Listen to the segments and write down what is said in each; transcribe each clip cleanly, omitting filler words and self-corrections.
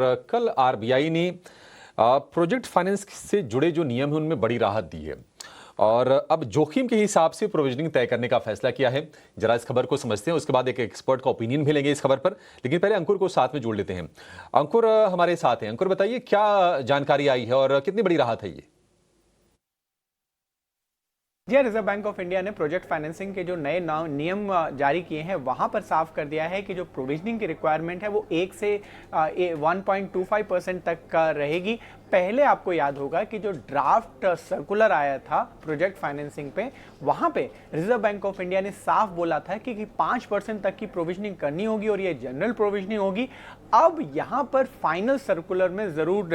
कल आरबीआई ने project finance से जुड़े जो नियम हैं उनमें बड़ी राहत दी है और अब जोखिम के हिसाब से प्रोविजनिंग तय करने का फैसला किया है। जरा इस खबर को समझते हैं, उसके बाद एक एक्सपर्ट का ओपिनियन भी लेंगे इस खबर पर, लेकिन पहले अंकुर को साथ में जोड़ लेते हैं। अंकुर हमारे साथ हैं। अंकुर बताइए क्या जानकारी आई है और कितनी बड़ी राहत है ये? जी, रिजर्व बैंक ऑफ इंडिया ने प्रोजेक्ट फाइनेंसिंग के जो नए नियम जारी किए हैं वहां पर साफ कर दिया है कि जो प्रोविजनिंग की रिक्वायरमेंट है वो 1 से 1.25% तक का रहेगी। पहले आपको याद होगा कि जो ड्राफ्ट सर्कुलर आया था प्रोजेक्ट फाइनेंसिंग पे, वहां पे रिजर्व बैंक ऑफ इंडिया ने साफ बोला था कि 5% तक की प्रोविजनिंग करनी होगी और ये जनरल प्रोविजनिंग होगी। अब यहां पर फाइनल सर्कुलर में जरूर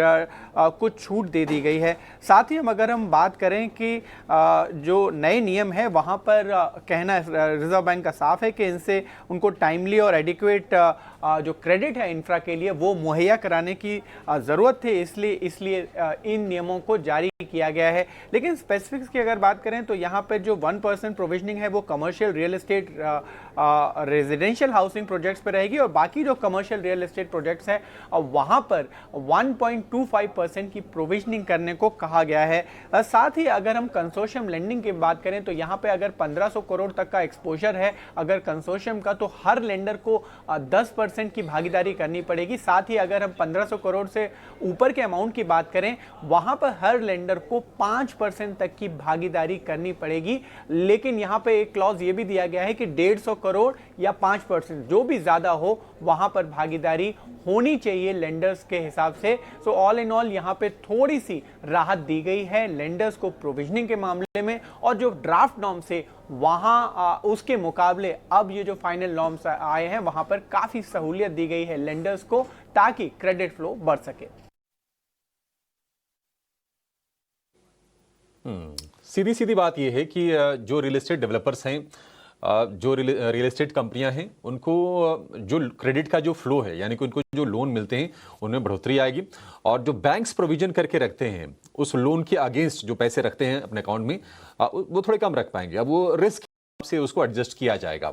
कुछ छूट दे दी गई है। साथ ही अगर हम बात करें कि जो नए नियम है वहां पर कहना रिजर्व बैंक का साफ है कि इनसे उनको टाइमली और एडिक्वेट जो क्रेडिट है इंफ्रा के लिए वो मुहैया कराने की जरूरत थी, इसलिए इन नियमों को जारी किया गया है। लेकिन स्पेसिफिक्स की अगर बात करें तो यहाँ पर जो 1% प्रोविजनिंग है वो commercial real estate residential housing projects पे रहेगी और बाकी जो कमर्शियल रियल एस्टेट प्रोजेक्ट्स है वहां पर 1.25% की प्रोविजनिंग करने को कहा गया है। साथ ही अगर हम कंसोर्शियम लेंडिंग की बात करें तो यहाँ पे अगर 1500 करोड़ तक का एक्सपोजर है अगर कंसोर्शियम का, तो हर लेंडर को 10% की भागीदारी करनी पड़ेगी। साथ ही अगर हम 1500 करोड़ से ऊपर के अमाउंट की बात करें वहां पर हर लेंडर को 5% तक की भागीदारी करनी पड़ेगी। लेकिन यहां पे एक क्लॉज ये भी दिया गया है कि 150 करोड़ या 5%, जो भी ज्यादा हो वहां पर भागीदारी होनी चाहिए लेंडर्स के हिसाब से। सो ऑल इन ऑल यहां पे थोड़ी सी राहत दी गई है लेंडर्स को प्रोविजनिंग के मामले में, और जो ड्राफ्ट नॉर्म से वहां उसके मुकाबले अब ये जो फाइनल नॉर्म्स आए हैं वहां पर काफी सहूलियत दी गई है लेंडर्स को ताकि क्रेडिट फ्लो बढ़ सके। सीधी सीधी बात यह है कि जो रियल एस्टेट डेवलपर्स हैं, जो रियल एस्टेट कंपनियां हैं, उनको जो क्रेडिट का जो फ्लो है, यानी कि उनको जो लोन मिलते हैं उनमें बढ़ोतरी आएगी और जो बैंक्स प्रोविजन करके रखते हैं उस लोन के अगेंस्ट जो पैसे रखते हैं अपने अकाउंट में, वो थोड़े कम रख पाएंगे। अब वो रिस्क से उसको एडजस्ट किया जाएगा।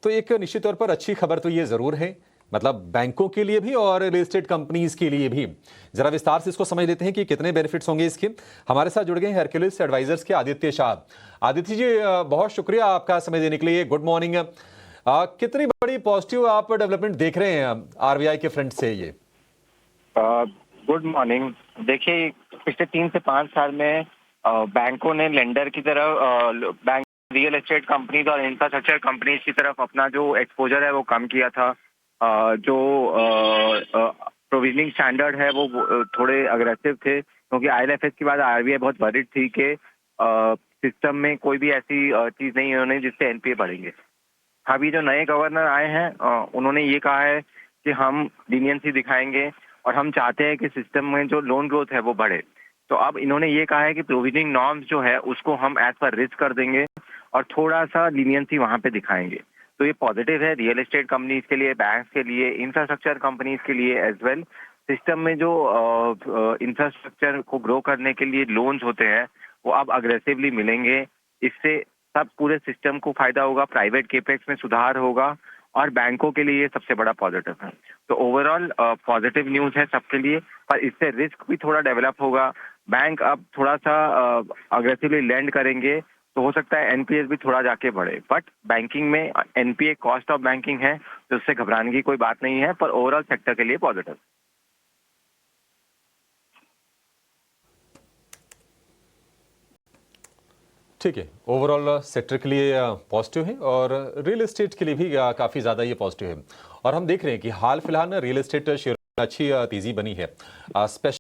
तो एक निश्चित तौर पर अच्छी खबर तो ये जरूर है, मतलब बैंकों के लिए भी और रियल एस्टेट कंपनीज के लिए भी। जरा विस्तार से इसको समझ लेते हैं कि कितने बेनिफिट्स होंगे इसके। हमारे साथ जुड़ गए हैं हरक्यूलिस एडवाइजर्स के आदित्य शाह। आदित्य जी, बहुत शुक्रिया आपका समय देने के लिए। Good morning. कितनी बड़ी पॉजिटिव आप डेवलपमेंट देख रहे हैं आरबीआई के फ्रंट से ये? Good morning. देखिए, पिछले 3 से 5 साल में बैंकों ने लेंडर की तरफ, बैंक रियल एस्टेट कंपनीज और इंफ्रास्ट्रक्चर कंपनीज की तरफ अपना जो एक्सपोजर है वो कम किया था। जो प्रोविजनिंग स्टैंडर्ड है वो थोड़े अग्रेसिव थे, क्योंकि आईएलएफएस के बाद आरबीआई बहुत वरिड थी कि सिस्टम में कोई भी ऐसी चीज नहीं होनी जिससे एनपीए बढ़ेंगे। अभी जो नए गवर्नर आए हैं उन्होंने ये कहा है कि हम लीनियंसी दिखाएंगे और हम चाहते हैं कि सिस्टम में जो लोन ग्रोथ है वो बढ़े। तो अब इन्होंने ये कहा है कि प्रोविजनिंग नॉर्म्स जो है उसको हम एज पर रिस्क कर देंगे और थोड़ा सा लीनियंसी वहां पे दिखाएंगे। तो ये पॉजिटिव है रियल एस्टेट कंपनीज के लिए, बैंक्स के लिए, इंफ्रास्ट्रक्चर कंपनीज के लिए एज वेल। सिस्टम में जो इंफ्रास्ट्रक्चर को ग्रो करने के लिए लोन्स होते हैं वो अब अग्रेसिवली मिलेंगे। इससे सब पूरे सिस्टम को फायदा होगा, प्राइवेट केपेक्स में सुधार होगा और बैंकों के लिए ये सबसे बड़ा पॉजिटिव है। तो ओवरऑल पॉजिटिव न्यूज है सबके लिए, पर इससे रिस्क भी थोड़ा डेवलप होगा। बैंक अब थोड़ा सा अग्रेसिवली लैंड करेंगे तो हो सकता है एनपीएस भी थोड़ा जाके बढ़े, बट बैंकिंग में एनपीए कॉस्ट ऑफ बैंकिंग है तो उससे घबराने की कोई बात नहीं है, पर ओवरऑल सेक्टर के लिए पॉजिटिव। ठीक है, ओवरऑल सेक्टर के लिए पॉजिटिव है और रियल एस्टेट के लिए भी काफ़ी ज़्यादा ये पॉजिटिव है। और हम देख रहे हैं कि हाल फिलहाल रियल एस्टेट शेयर अच्छी तेज़ी बनी है। स्पेशल